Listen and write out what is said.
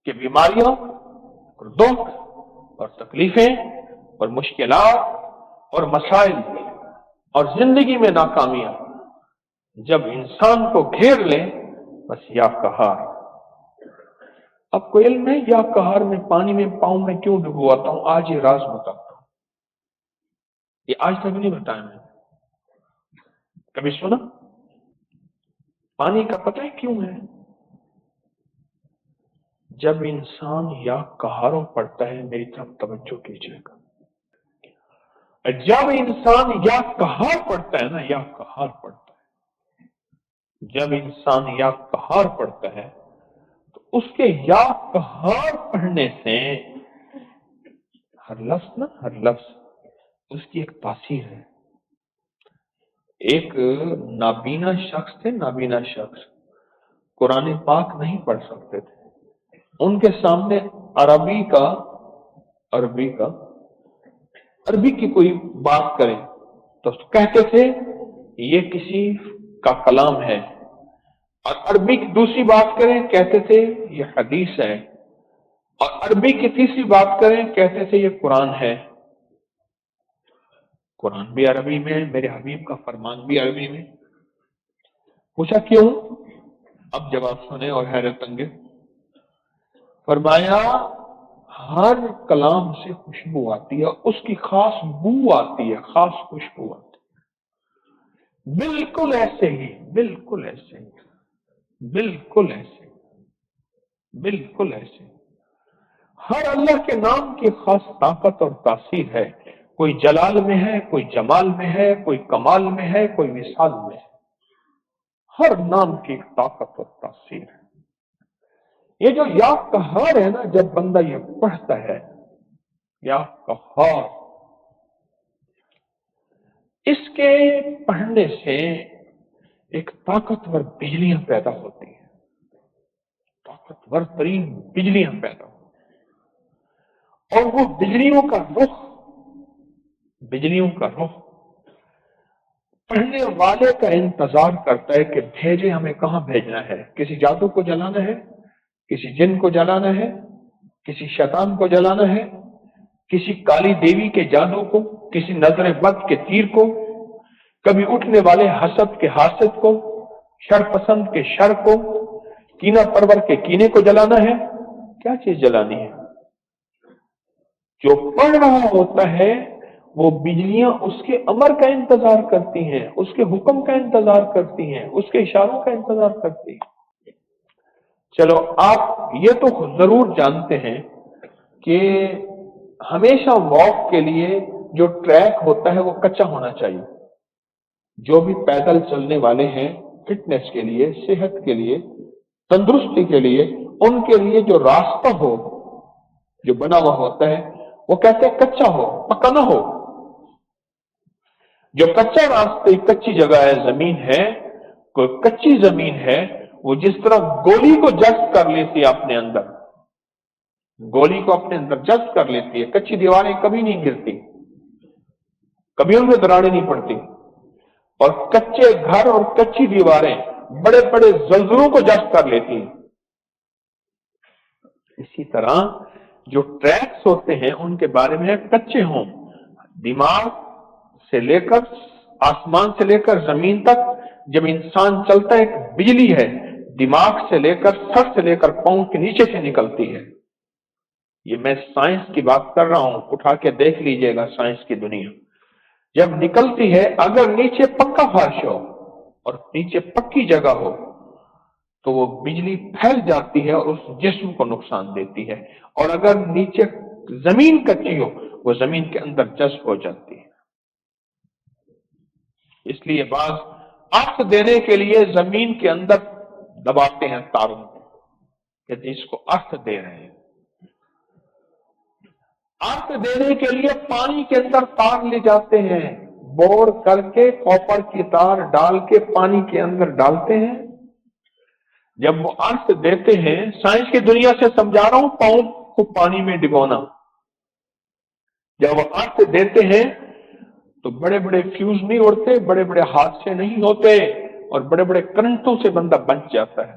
کہ بیماریاں اور دکھ اور تکلیفیں اور مشکلات اور مسائل اور زندگی میں ناکامیاں جب انسان کو گھیر لیں، بس یا قہار۔ اب کو علم ہے یا قہار میں پانی میں پاؤں میں کیوں ڈبواتا ہوں؟ آج یہ راز بتاتا ہوں، یہ آج تک نہیں بتایا میں نے، کبھی سنا؟ پانی کا پتہ ہے کیوں ہے؟ جب انسان یا قہاروں پڑھتا ہے، میری طرف توجہ کیجیے گا، جب انسان یا قہار پڑھتا ہے نا، یا قہار پڑھتا ہے، جب انسان یا قہار پڑھتا ہے تو اس کے یا قہار پڑھنے سے ہر لفظ نا، ہر لفظ اس کی ایک تاثیر ہے۔ ایک نابینا شخص تھے، نابینا شخص قرآن پاک نہیں پڑھ سکتے تھے، ان کے سامنے عربی کی کوئی بات کریں تو کہتے تھے یہ کسی کا کلام ہے، اور عربی کی دوسری بات کریں کہتے تھے یہ حدیث ہے، اور عربی کی تیسری بات کریں کہتے تھے یہ قرآن ہے۔ قرآن بھی عربی میں، میرے حبیب کا فرمان بھی عربی میں۔ پوچھا کیوں؟ اب جواب سنیں اور حیرت انگیز۔ فرمایا ہر کلام سے خوشبو آتی ہے، اس کی خاص بو آتی ہے، خاص خوشبو آتی ہے۔ بالکل ایسے ہی، بالکل ایسے ہی، بالکل ایسے ہی، بالکل ایسے ہی ہر اللہ کے نام کی خاص طاقت اور تاثیر ہے۔ کوئی جلال میں ہے، کوئی جمال میں ہے، کوئی کمال میں ہے، کوئی وصال میں ہے۔ ہر نام کی طاقت اور تاثیر ہے۔ یہ جو یا قہار ہے نا، جب بندہ یہ پڑھتا ہے یا قہار، اس کے پڑھنے سے ایک طاقتور بجلیاں پیدا ہوتی ہیں، طاقتور ترین بجلیاں پیدا ہوتی ہیں، اور وہ بجلیوں کا رخ پڑھنے والے کا انتظار کرتا ہے کہ بھیجے، ہمیں کہاں بھیجنا ہے؟ کسی جادو کو جلانا ہے، کسی جن کو جلانا ہے، کسی شیطان کو جلانا ہے، کسی کالی دیوی کے جادو کو، کسی نظر بد کے تیر کو، کبھی اٹھنے والے حسد کے حاسد کو، شر پسند کے شر کو، کینہ پرور کے کینے کو جلانا ہے۔ کیا چیز جلانی ہے؟ جو پڑھ رہا ہوتا ہے وہ بجلیاں اس کے امر کا انتظار کرتی ہیں، اس کے حکم کا انتظار کرتی ہیں، اس کے اشاروں کا انتظار کرتی ہیں۔ چلو آپ یہ تو ضرور جانتے ہیں کہ ہمیشہ واک کے لیے جو ٹریک ہوتا ہے وہ کچا ہونا چاہیے۔ جو بھی پیدل چلنے والے ہیں، فٹنس کے لیے، صحت کے لیے، تندرستی کے لیے، ان کے لیے جو راستہ ہو، جو بنا ہوا ہوتا ہے، وہ کہتے ہیں کچا ہو، پکا نہ ہو۔ جو کچا راستہ، کچی جگہ ہے، زمین ہے، کوئی کچی زمین ہے، وہ جس طرح گولی کو جذب کر لیتی ہے اپنے اندر، گولی کو اپنے اندر جذب کر لیتی ہے، کچی دیواریں کبھی نہیں گرتی، کبھی ان میں دراڑیں نہیں پڑتی، اور کچے گھر اور کچی دیواریں بڑے بڑے زلزلوں کو جذب کر لیتی ہیں۔ اسی طرح جو ٹریکس ہوتے ہیں ان کے بارے میں کچے ہوں، دماغ سے لے کر آسمان سے لے کر زمین تک جب انسان چلتا ہے، ایک بجلی ہے دماغ سے لے کر سر سے لے کر پاؤں کے نیچے سے نکلتی ہے۔ یہ میں سائنس کی بات کر رہا ہوں، اٹھا کے دیکھ لیجئے گا سائنس کی دنیا۔ جب نکلتی ہے، اگر نیچے پکا فرش ہو اور نیچے پکی جگہ ہو تو وہ بجلی پھیل جاتی ہے اور اس جسم کو نقصان دیتی ہے، اور اگر نیچے زمین کچی ہو وہ زمین کے اندر جذب ہو جاتی ہے۔ اس لیے بعض ارتھ دینے کے لیے زمین کے اندر دباتے ہیں تاروں کو کہ اس کو ارتھ دے رہے ہیں۔ ارتھ دینے کے لیے پانی کے اندر تار لے جاتے ہیں، بور کر کے کاپر کی تار ڈال کے پانی کے اندر ڈالتے ہیں۔ جب وہ ارتھ دیتے ہیں، سائنس کی دنیا سے سمجھا رہا ہوں، پاؤں کو پانی میں ڈبونا، جب وہ ارتھ دیتے ہیں تو بڑے بڑے فیوز نہیں اڑتے، بڑے بڑے حادثے نہیں ہوتے، اور بڑے بڑے کرنٹوں سے بندہ بچ جاتا ہے۔